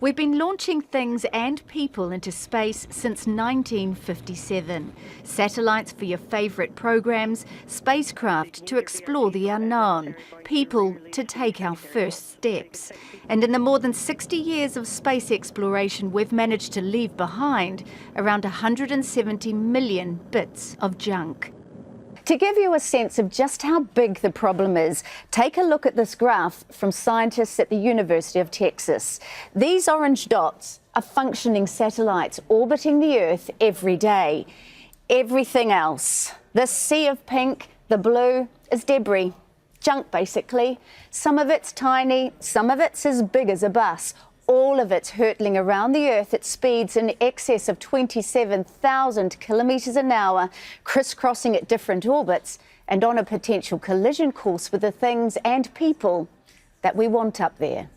We've been launching things and people into space since 1957. Satellites for your favourite programs, spacecraft to explore the unknown, people to take our first steps. And in the more than 60 years of space exploration, we've managed to leave behind around 170 million bits of junk. To give you a sense of just how big the problem is, take a look at this graph from scientists at the University of Texas. These orange dots are functioning satellites orbiting the Earth every day. Everything else, this sea of pink, the blue, is debris. Junk, basically. Some of it's tiny, some of it's as big as a bus. All of it's hurtling around the Earth at speeds in excess of 27,000 kilometres an hour, crisscrossing at different orbits and on a potential collision course with the things and people that we want up there.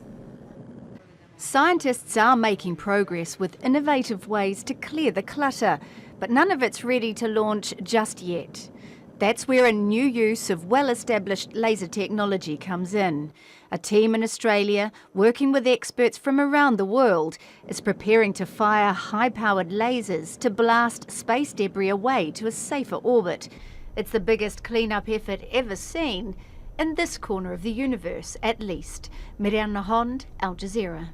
Scientists are making progress with innovative ways to clear the clutter, but none of it's ready to launch just yet. That's where a new use of well-established laser technology comes in. A team in Australia, working with experts from around the world, is preparing to fire high-powered lasers to blast space debris away to a safer orbit. It's the biggest clean-up effort ever seen, in this corner of the universe at least. Miriam Nahond, Al Jazeera.